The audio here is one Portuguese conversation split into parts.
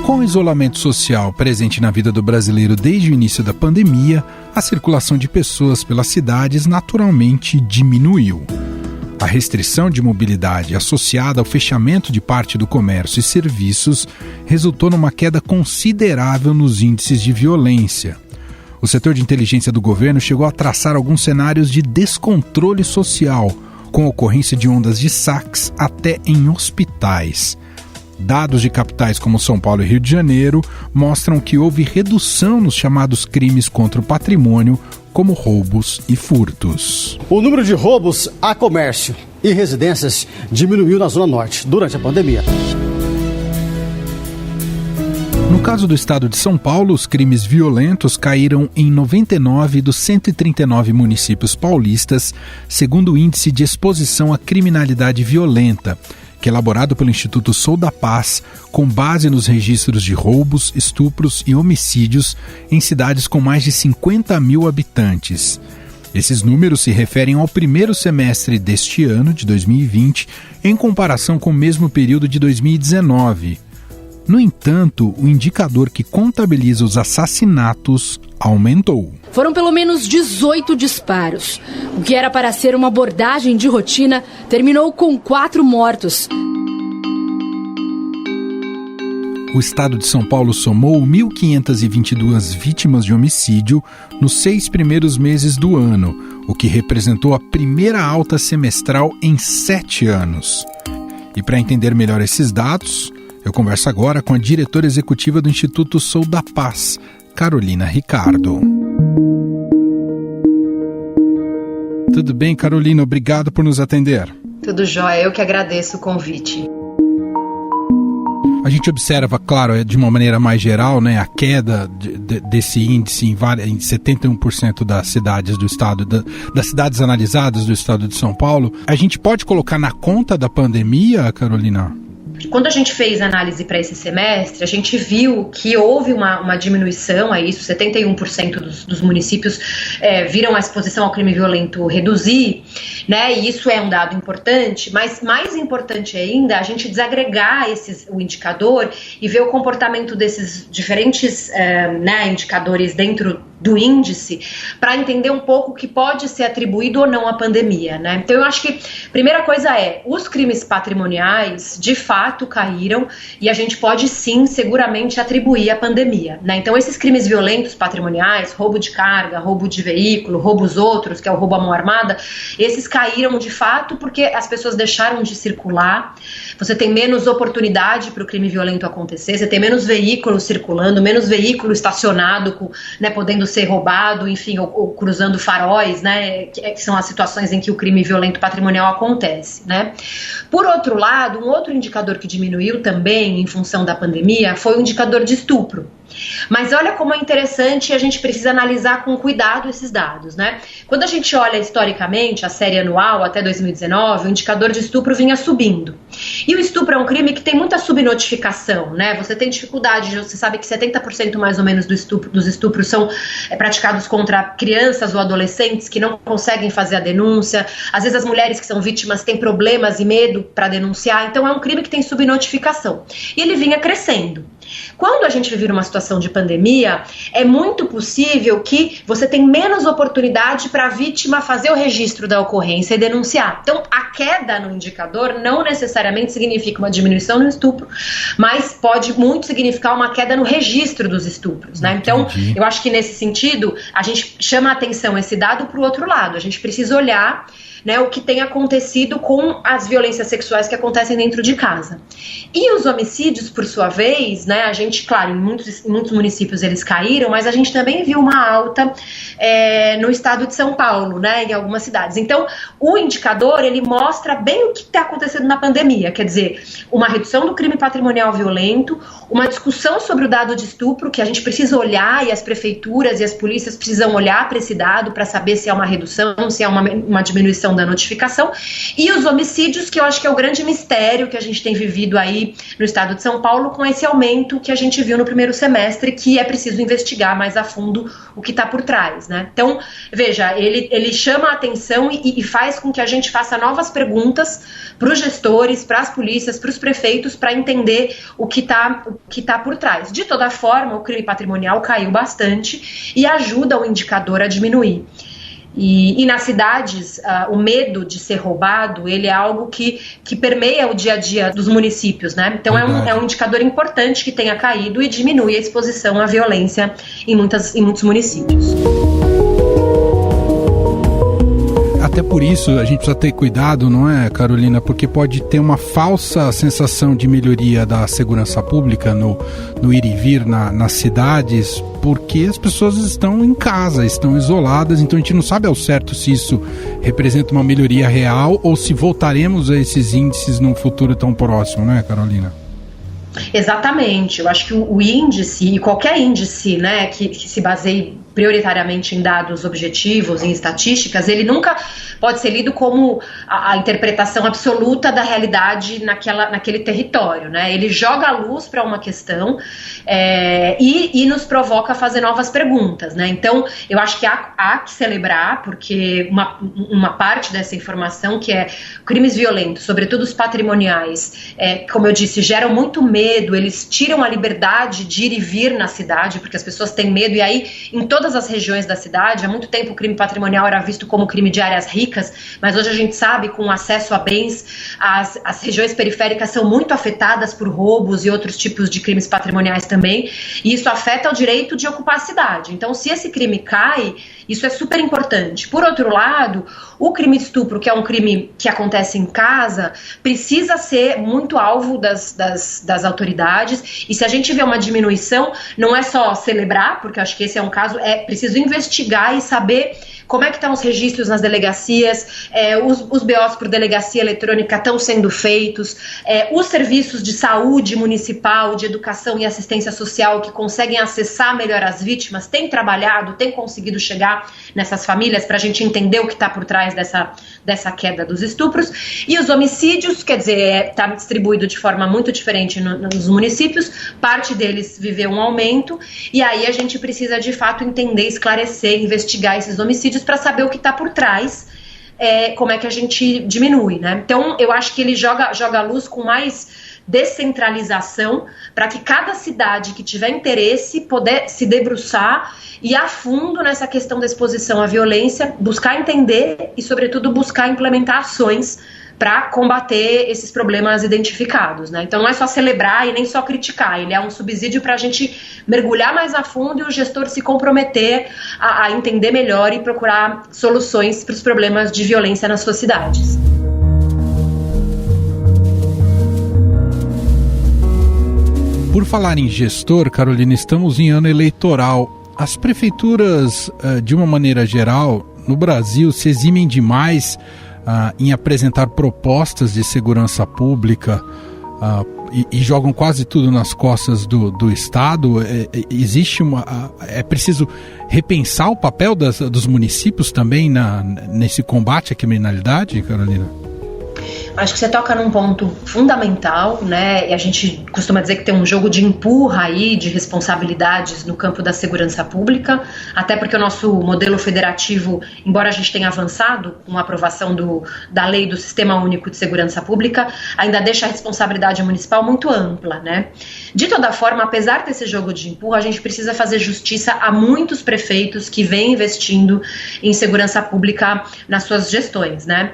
Com o isolamento social presente na vida do brasileiro desde o início da pandemia, a circulação de pessoas pelas cidades naturalmente diminuiu. A restrição de mobilidade associada ao fechamento de parte do comércio e serviços resultou numa queda considerável nos índices de violência. O setor de inteligência do governo chegou a traçar alguns cenários de descontrole social, com ocorrência de ondas de saques até em hospitais. Dados de capitais como São Paulo e Rio de Janeiro mostram que houve redução nos chamados crimes contra o patrimônio, como roubos e furtos. O número de roubos a comércio e residências diminuiu na Zona Norte durante a pandemia. No caso do estado de São Paulo, os crimes violentos caíram em 99 dos 139 municípios paulistas, segundo o Índice de Exposição à Criminalidade Violenta, que é elaborado pelo Instituto Sou da Paz, com base nos registros de roubos, estupros e homicídios em cidades com mais de 50 mil habitantes. Esses números se referem ao primeiro semestre deste ano, de 2020, em comparação com o mesmo período de 2019. No entanto, o indicador que contabiliza os assassinatos aumentou. Foram pelo menos 18 disparos. O que era para ser uma abordagem de rotina terminou com 4 mortos. O estado de São Paulo somou 1.522 vítimas de homicídio nos 6 primeiros meses do ano, o que representou a primeira alta semestral em 7 anos. E para entender melhor esses dados, eu converso agora com a diretora executiva do Instituto Sou da Paz, Carolina Ricardo. Tudo bem, Carolina? Obrigado por nos atender. Tudo jóia, eu que agradeço o convite. A gente observa, claro, de uma maneira mais geral, né, a queda desse índice em 71% das cidades do estado, das cidades analisadas do estado de São Paulo. A gente pode colocar na conta da pandemia, Carolina? Quando a gente fez a análise para esse semestre, a gente viu que houve uma diminuição a isso, 71% dos municípios viram a exposição ao crime violento reduzir, né? E isso é um dado importante, mas mais importante ainda, a gente desagregar o indicador e ver o comportamento desses diferentes indicadores dentro do índice, para entender um pouco o que pode ser atribuído ou não à pandemia, né? Então eu acho que a primeira coisa os crimes patrimoniais de fato caíram e a gente pode sim seguramente atribuir à pandemia, né? Então esses crimes violentos patrimoniais, roubo de carga, roubo de veículo, roubos outros, que é o roubo à mão armada, esses caíram de fato porque as pessoas deixaram de circular, você tem menos oportunidade para o crime violento acontecer, você tem menos veículos circulando, menos veículo estacionado, né, podendo ser roubado, enfim, ou cruzando faróis, né, que são as situações em que o crime violento patrimonial acontece, né. Por outro lado, um outro indicador que diminuiu também em função da pandemia foi o indicador de estupro. Mas olha como é interessante, a gente precisa analisar com cuidado esses dados, né? Quando a gente olha historicamente a série anual até 2019, o indicador de estupro vinha subindo. E o estupro é um crime que tem muita subnotificação, né? Você tem dificuldade, você sabe que 70% mais ou menos dos estupros são praticados contra crianças ou adolescentes que não conseguem fazer a denúncia. Às vezes as mulheres que são vítimas têm problemas e medo para denunciar. Então é um crime que tem subnotificação. E ele vinha crescendo. Quando a gente vive numa situação de pandemia, é muito possível que você tenha menos oportunidade para a vítima fazer o registro da ocorrência e denunciar. Então, a queda no indicador não necessariamente significa uma diminuição no estupro, mas pode muito significar uma queda no registro dos estupros, né? Então, eu acho que nesse sentido, a gente chama a atenção esse dado para o outro lado. A gente precisa olhar, né, o que tem acontecido com as violências sexuais que acontecem dentro de casa. E os homicídios, por sua vez, né, a gente, claro, em muitos municípios eles caíram, mas a gente também viu uma alta no estado de São Paulo, né, em algumas cidades. Então, o indicador, ele mostra bem o que está acontecendo na pandemia, quer dizer, uma redução do crime patrimonial violento, uma discussão sobre o dado de estupro, que a gente precisa olhar, e as prefeituras e as polícias precisam olhar para esse dado para saber se é uma redução, se é uma diminuição questão da notificação, e os homicídios, que eu acho que é o grande mistério que a gente tem vivido aí no estado de São Paulo, com esse aumento que a gente viu no primeiro semestre, que é preciso investigar mais a fundo o que está por trás, né? Então, veja, ele chama a atenção e faz com que a gente faça novas perguntas para os gestores, para as polícias, para os prefeitos, para entender o que tá por trás. De toda forma, o crime patrimonial caiu bastante e ajuda o indicador a diminuir. E nas cidades, o medo de ser roubado, ele é algo que permeia o dia a dia dos municípios, né? Então é um indicador importante que tenha caído e diminui a exposição à violência em muitos municípios. Até por isso a gente precisa ter cuidado, não é, Carolina? Porque pode ter uma falsa sensação de melhoria da segurança pública no ir e vir nas cidades, porque as pessoas estão em casa, estão isoladas, então a gente não sabe ao certo se isso representa uma melhoria real ou se voltaremos a esses índices num futuro tão próximo, não é, Carolina? Exatamente, eu acho que o índice, e qualquer índice, né, que se baseie prioritariamente em dados objetivos, em estatísticas, ele nunca pode ser lido como a interpretação absoluta da realidade naquele território, né? Ele joga a luz para uma questão e nos provoca a fazer novas perguntas, né? Então, eu acho que há que celebrar, porque uma parte dessa informação, que é crimes violentos, sobretudo os patrimoniais, como eu disse, geram muito medo, eles tiram a liberdade de ir e vir na cidade, porque as pessoas têm medo, e aí, em todas as regiões da cidade, há muito tempo o crime patrimonial era visto como crime de áreas ricas, mas hoje a gente sabe, com acesso a bens, as regiões periféricas são muito afetadas por roubos e outros tipos de crimes patrimoniais também, e isso afeta o direito de ocupar a cidade. Então, se esse crime cai, isso é super importante. Por outro lado, o crime de estupro, que é um crime que acontece em casa, precisa ser muito alvo das autoridades, e se a gente vê uma diminuição, não é só celebrar, porque eu acho que esse é um caso, é preciso investigar e saber como é que estão os registros nas delegacias, os BOs por delegacia eletrônica estão sendo feitos, os serviços de saúde municipal, de educação e assistência social que conseguem acessar melhor as vítimas, têm trabalhado, têm conseguido chegar nessas famílias para a gente entender o que está por trás dessa queda dos estupros. E os homicídios, quer dizer, está distribuído de forma muito diferente nos municípios, parte deles viveu um aumento, e aí a gente precisa de fato entender, esclarecer, investigar esses homicídios para saber o que está por trás, como é que a gente diminui, né? Então, eu acho que ele joga a luz com mais descentralização para que cada cidade que tiver interesse poder se debruçar e a fundo nessa questão da exposição à violência, buscar entender e, sobretudo, buscar implementar ações para combater esses problemas identificados, né? Então não é só celebrar e nem só criticar, ele é um subsídio para a gente mergulhar mais a fundo e o gestor se comprometer a entender melhor e procurar soluções para os problemas de violência nas suas cidades. Por falar em gestor, Carolina, estamos em ano eleitoral. As prefeituras, de uma maneira geral, no Brasil, se eximem demais em apresentar propostas de segurança pública e jogam quase tudo nas costas do Estado. É preciso repensar o papel dos municípios também nesse combate à criminalidade, Carolina? Acho que você toca num ponto fundamental, né? E a gente costuma dizer que tem um jogo de empurra aí, de responsabilidades no campo da segurança pública, até porque o nosso modelo federativo, embora a gente tenha avançado com a aprovação da lei do Sistema Único de Segurança Pública, ainda deixa a responsabilidade municipal muito ampla, né? De toda forma, apesar desse jogo de empurra, a gente precisa fazer justiça a muitos prefeitos que vêm investindo em segurança pública nas suas gestões, né?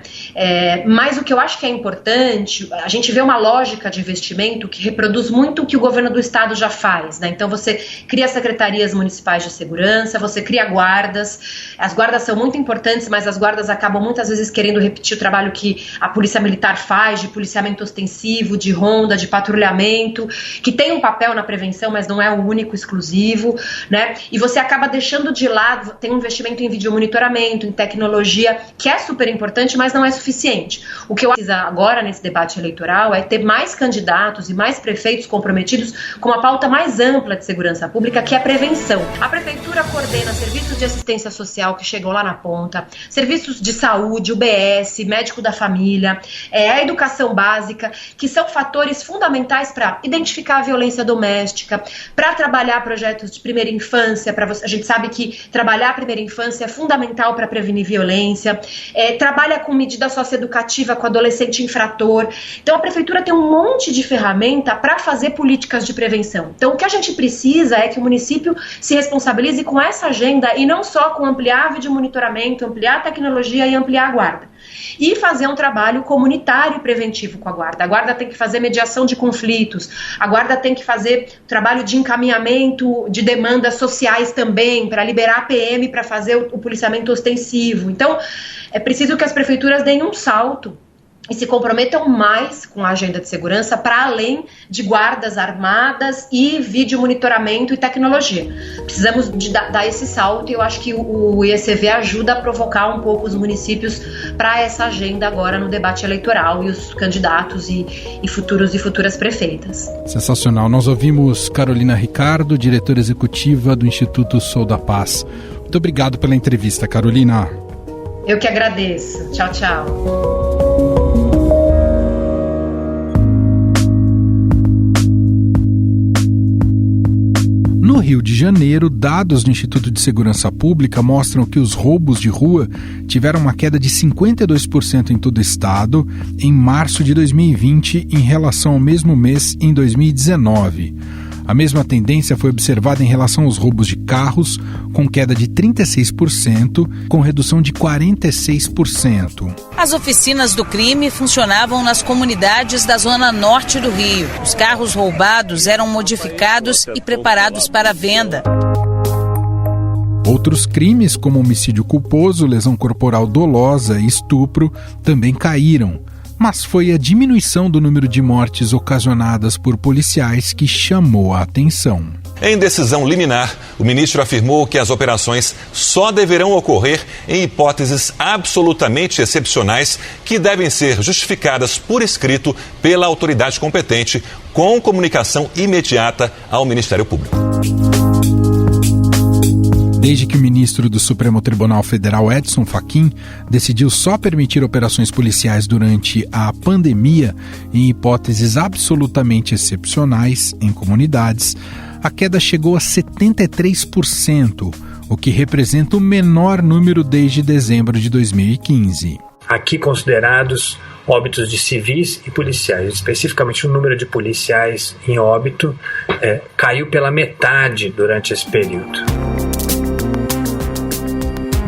Mas o que eu acho que é importante, a gente vê uma lógica de investimento que reproduz muito o que o governo do estado já faz, né? Então você cria secretarias municipais de segurança, você cria guardas, as guardas são muito importantes, mas as guardas acabam muitas vezes querendo repetir o trabalho que a polícia militar faz, de policiamento ostensivo, de ronda, de patrulhamento, que tem um papel na prevenção, mas não é o único, exclusivo, né? E você acaba deixando de lado, tem um investimento em videomonitoramento, em tecnologia, que é super importante, mas não é suficiente. O que que eu preciso agora nesse debate eleitoral é ter mais candidatos e mais prefeitos comprometidos com uma pauta mais ampla de segurança pública, que é a prevenção. A prefeitura coordena serviços de assistência social que chegam lá na ponta, serviços de saúde, UBS, médico da família, a educação básica, que são fatores fundamentais para identificar a violência doméstica, para trabalhar projetos de primeira infância. A gente sabe que trabalhar a primeira infância é fundamental para prevenir violência, trabalha com medida socioeducativa com adolescente infrator. Então a prefeitura tem um monte de ferramenta para fazer políticas de prevenção. Então o que a gente precisa é que o município se responsabilize com essa agenda e não só com ampliar a vídeo monitoramento, ampliar a tecnologia e ampliar a guarda. E fazer um trabalho comunitário e preventivo com a guarda. A guarda tem que fazer mediação de conflitos, a guarda tem que fazer trabalho de encaminhamento de demandas sociais também, para liberar a PM para fazer o policiamento ostensivo. Então, é preciso que as prefeituras deem um salto e se comprometam mais com a agenda de segurança, para além de guardas armadas e vídeo monitoramento e tecnologia. Precisamos dar esse salto, e eu acho que o IECV ajuda a provocar um pouco os municípios para essa agenda agora no debate eleitoral, e os candidatos e futuros e futuras prefeitas. Sensacional. Nós ouvimos Carolina Ricardo, diretora executiva do Instituto Sou da Paz. Muito obrigado pela entrevista, Carolina. Eu que agradeço. Tchau, tchau. No Rio de Janeiro, dados do Instituto de Segurança Pública mostram que os roubos de rua tiveram uma queda de 52% em todo o estado em março de 2020 em relação ao mesmo mês em 2019. A mesma tendência foi observada em relação aos roubos de carros, com queda de 36%, com redução de 46%. As oficinas do crime funcionavam nas comunidades da zona norte do Rio. Os carros roubados eram modificados e preparados para venda. Outros crimes, como homicídio culposo, lesão corporal dolosa e estupro, também caíram. Mas foi a diminuição do número de mortes ocasionadas por policiais que chamou a atenção. Em decisão liminar, o ministro afirmou que as operações só deverão ocorrer em hipóteses absolutamente excepcionais que devem ser justificadas por escrito pela autoridade competente, com comunicação imediata ao Ministério Público. Desde que o ministro do Supremo Tribunal Federal, Edson Fachin, decidiu só permitir operações policiais durante a pandemia em hipóteses absolutamente excepcionais em comunidades, a queda chegou a 73%, o que representa o menor número desde dezembro de 2015. Aqui considerados óbitos de civis e policiais. Especificamente o número de policiais em óbito caiu pela metade durante esse período.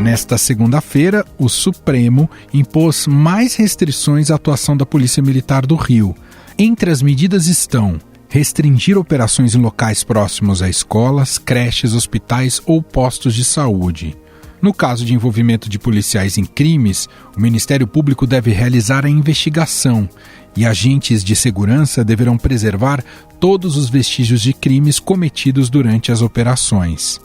Nesta segunda-feira, o Supremo impôs mais restrições à atuação da Polícia Militar do Rio. Entre as medidas estão restringir operações em locais próximos a escolas, creches, hospitais ou postos de saúde. No caso de envolvimento de policiais em crimes, o Ministério Público deve realizar a investigação e agentes de segurança deverão preservar todos os vestígios de crimes cometidos durante as operações.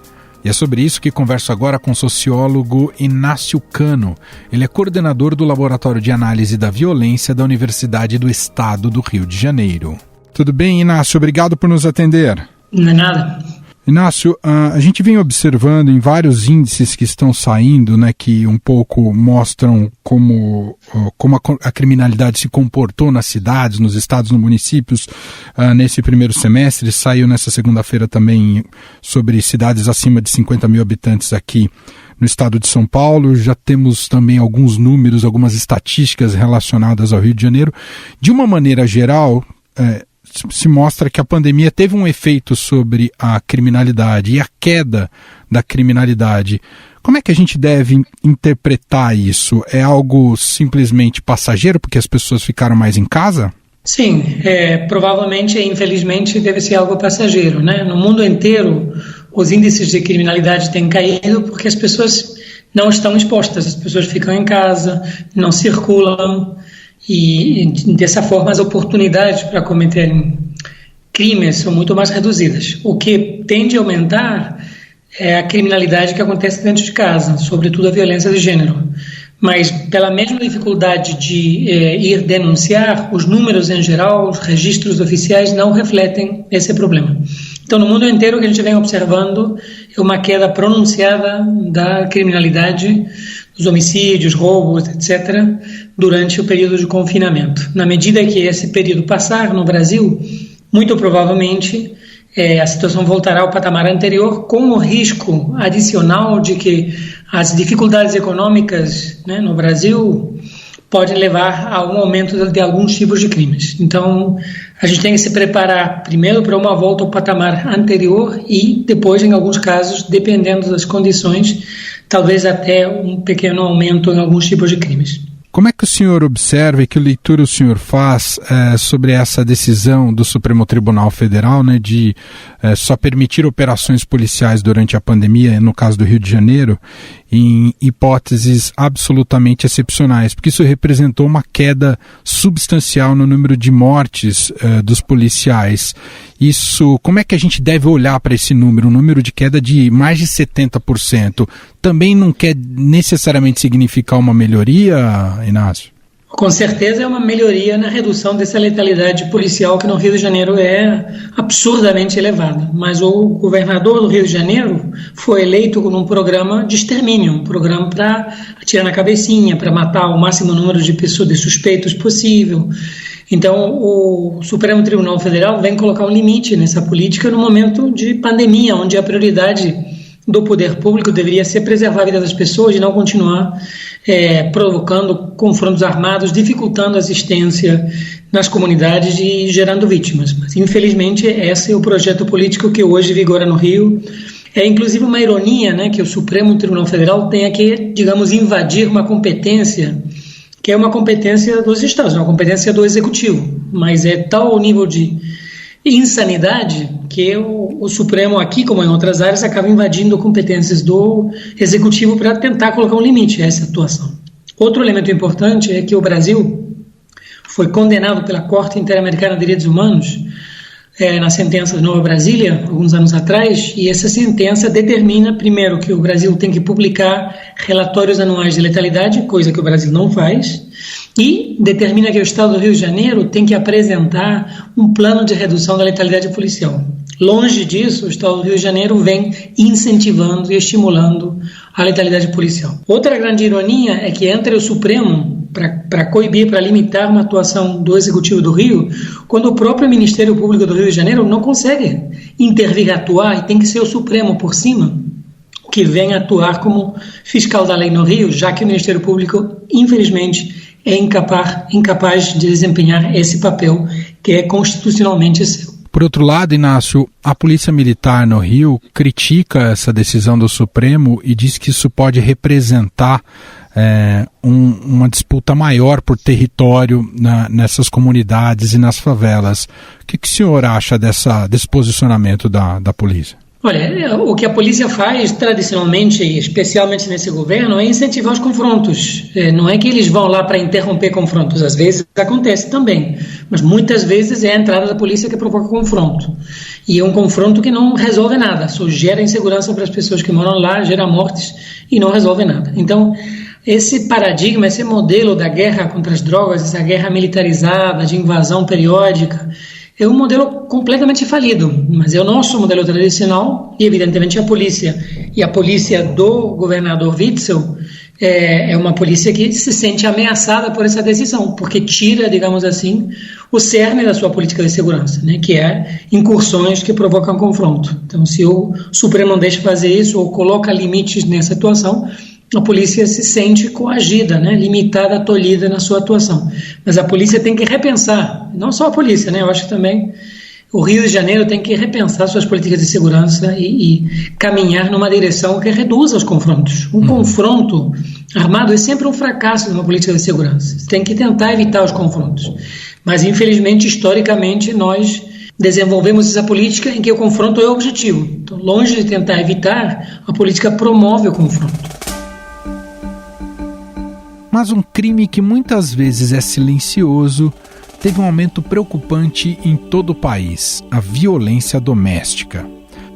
E é sobre isso que converso agora com o sociólogo Inácio Cano. Ele é coordenador do Laboratório de Análise da Violência da Universidade do Estado do Rio de Janeiro. Tudo bem, Inácio? Obrigado por nos atender. Não é nada. Inácio, a gente vem observando em vários índices que estão saindo, né, que um pouco mostram como a criminalidade se comportou nas cidades, nos estados, nos municípios nesse primeiro semestre. Saiu nessa segunda-feira também sobre cidades acima de 50 mil habitantes aqui no estado de São Paulo. Já temos também alguns números, algumas estatísticas relacionadas ao Rio de Janeiro. De uma maneira geral, se mostra que a pandemia teve um efeito sobre a criminalidade e a queda da criminalidade. Como é que a gente deve interpretar isso? É algo simplesmente passageiro, porque as pessoas ficaram mais em casa? Sim, provavelmente, infelizmente, deve ser algo passageiro, né? No mundo inteiro, os índices de criminalidade têm caído porque as pessoas não estão expostas, as pessoas ficam em casa, não circulam, e dessa forma as oportunidades para cometerem crimes são muito mais reduzidas. O que tende a aumentar é a criminalidade que acontece dentro de casa, sobretudo a violência de gênero. Mas pela mesma dificuldade de ir denunciar, os números em geral, os registros oficiais não refletem esse problema. Então, no mundo inteiro, o que a gente vem observando é uma queda pronunciada da criminalidade, dos homicídios, roubos, etc., durante o período de confinamento. Na medida que esse período passar no Brasil, muito provavelmente a situação voltará ao patamar anterior, com o risco adicional de que as dificuldades econômicas, né, no Brasil podem levar a um aumento de alguns tipos de crimes. Então, a gente tem que se preparar primeiro para uma volta ao patamar anterior e depois, em alguns casos, dependendo das condições, talvez até um pequeno aumento em alguns tipos de crimes. Como é que o senhor observa e que leitura o senhor faz sobre essa decisão do Supremo Tribunal Federal, né, de só permitir operações policiais durante a pandemia, no caso do Rio de Janeiro, em hipóteses absolutamente excepcionais? Porque isso representou uma queda substancial no número de mortes dos policiais. Isso, como é que a gente deve olhar para esse número? Um número de queda de mais de 70%. Também não quer necessariamente significar uma melhoria, Inácio? Com certeza é uma melhoria na redução dessa letalidade policial que no Rio de Janeiro é absurdamente elevada. Mas o governador do Rio de Janeiro foi eleito com um programa de extermínio, um programa para atirar na cabecinha, para matar o máximo número de pessoas, de suspeitos possível. Então, o Supremo Tribunal Federal vem colocar um limite nessa política no momento de pandemia, onde a prioridade do poder público deveria ser preservar a vida das pessoas e não continuar provocando confrontos armados, dificultando a assistência nas comunidades e gerando vítimas. Mas, infelizmente, esse é o projeto político que hoje vigora no Rio. É, inclusive, uma ironia, né, que o Supremo Tribunal Federal tenha que, digamos, invadir uma competência que é uma competência dos estados, uma competência do executivo, mas é tal o nível de insanidade que o Supremo aqui, como em outras áreas, acaba invadindo competências do executivo para tentar colocar um limite a essa atuação. Outro elemento importante é que o Brasil foi condenado pela Corte Interamericana de Direitos Humanos na sentença de Nova Brasília, alguns anos atrás, e essa sentença determina, primeiro, que o Brasil tem que publicar relatórios anuais de letalidade, coisa que o Brasil não faz, e determina que o Estado do Rio de Janeiro tem que apresentar um plano de redução da letalidade policial. Longe disso, o Estado do Rio de Janeiro vem incentivando e estimulando a letalidade policial. Outra grande ironia é que entre o Supremo para coibir, para limitar uma atuação do Executivo do Rio, quando o próprio Ministério Público do Rio de Janeiro não consegue intervir, atuar, e tem que ser o Supremo por cima que vem atuar como fiscal da lei no Rio, já que o Ministério Público, infelizmente, é incapaz de desempenhar esse papel que é constitucionalmente seu. Por outro lado, Inácio, a Polícia Militar no Rio critica essa decisão do Supremo e diz que isso pode representar uma disputa maior por território nessas comunidades e nas favelas. O que o senhor acha desse posicionamento da polícia? Olha, o que a polícia faz tradicionalmente, especialmente nesse governo, é incentivar os confrontos. Não é que eles vão lá para interromper confrontos, às vezes acontece também, mas muitas vezes é a entrada da polícia que provoca confronto. E é um confronto que não resolve nada, só gera insegurança para as pessoas que moram lá, gera mortes e não resolve nada. Então, esse paradigma, esse modelo da guerra contra as drogas, essa guerra militarizada, de invasão periódica, é um modelo completamente falido, mas é o nosso modelo tradicional e, evidentemente, a polícia do governador Witzel é uma polícia que se sente ameaçada por essa decisão, porque tira, digamos assim, o cerne da sua política de segurança, né, que é incursões que provocam confronto. Então, se o Supremo não deixa fazer isso ou coloca limites nessa atuação, a polícia se sente coagida, né, limitada, tolhida na sua atuação. Mas a polícia tem que repensar, não só a polícia, né, eu acho que também o Rio de Janeiro tem que repensar suas políticas de segurança e caminhar numa direção que reduza os confrontos. Um confronto armado é sempre um fracasso de uma política de segurança. Tem que tentar evitar os confrontos. Mas, infelizmente, historicamente, nós desenvolvemos essa política em que o confronto é o objetivo. Então, longe de tentar evitar, a política promove o confronto. Mas um crime que muitas vezes é silencioso teve um aumento preocupante em todo o país: a violência doméstica.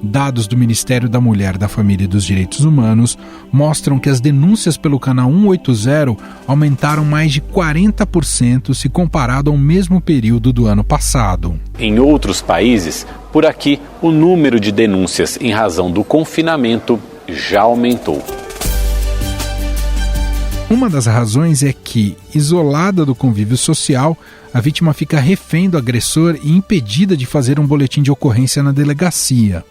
Dados do Ministério da Mulher, da Família e dos Direitos Humanos mostram que as denúncias pelo canal 180 aumentaram mais de 40% se comparado ao mesmo período do ano passado. Em outros países, por aqui, o número de denúncias em razão do confinamento já aumentou. Uma das razões é que, isolada do convívio social, a vítima fica refém do agressor e impedida de fazer um boletim de ocorrência na delegacia.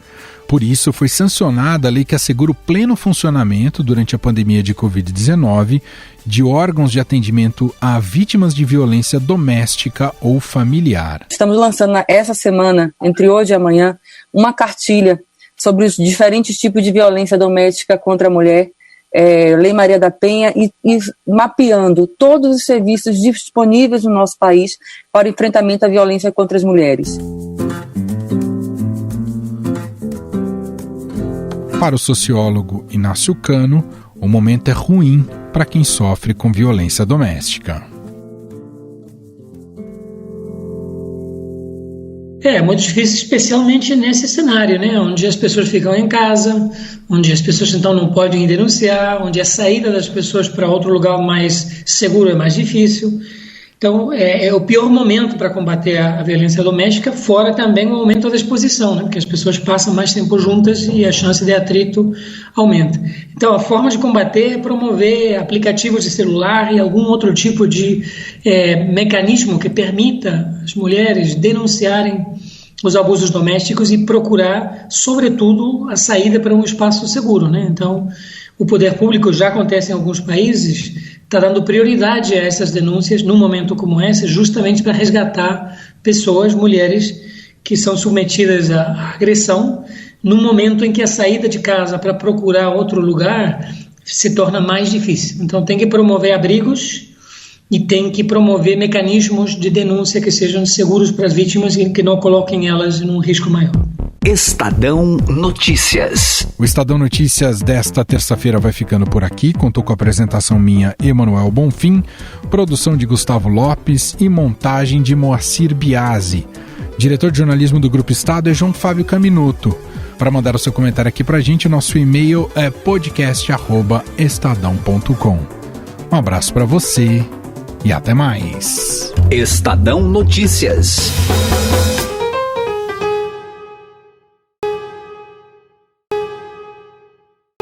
Por isso, foi sancionada a lei que assegura o pleno funcionamento, durante a pandemia de Covid-19, de órgãos de atendimento a vítimas de violência doméstica ou familiar. Estamos lançando essa semana, entre hoje e amanhã, uma cartilha sobre os diferentes tipos de violência doméstica contra a mulher, Lei Maria da Penha, e mapeando todos os serviços disponíveis no nosso país para o enfrentamento à violência contra as mulheres. Para o sociólogo Inácio Cano, o momento é ruim para quem sofre com violência doméstica. É muito difícil, especialmente nesse cenário, né? Onde as pessoas ficam em casa, onde as pessoas então não podem denunciar, onde a saída das pessoas para outro lugar mais seguro é mais difícil. Então, é o pior momento para combater a violência doméstica, fora também o aumento da exposição, né? Porque as pessoas passam mais tempo juntas e a chance de atrito aumenta. Então, a forma de combater é promover aplicativos de celular e algum outro tipo de mecanismo que permita as mulheres denunciarem os abusos domésticos e procurar, sobretudo, a saída para um espaço seguro, né? Então, o poder público, já acontece em alguns países, está dando prioridade a essas denúncias num momento como esse, justamente para resgatar pessoas, mulheres, que são submetidas à agressão, num momento em que a saída de casa para procurar outro lugar se torna mais difícil. Então tem que promover abrigos e tem que promover mecanismos de denúncia que sejam seguros para as vítimas e que não coloquem elas num risco maior. Estadão Notícias. O Estadão Notícias desta terça-feira vai ficando por aqui. Contou com a apresentação minha, Emanuel Bonfim, produção de Gustavo Lopes e montagem de Moacir Biasi. Diretor de jornalismo do Grupo Estado é João Fábio Caminuto. Para mandar o seu comentário aqui para a gente, o nosso e-mail é podcast@estadão.com. Um abraço para você e até mais. Estadão Notícias.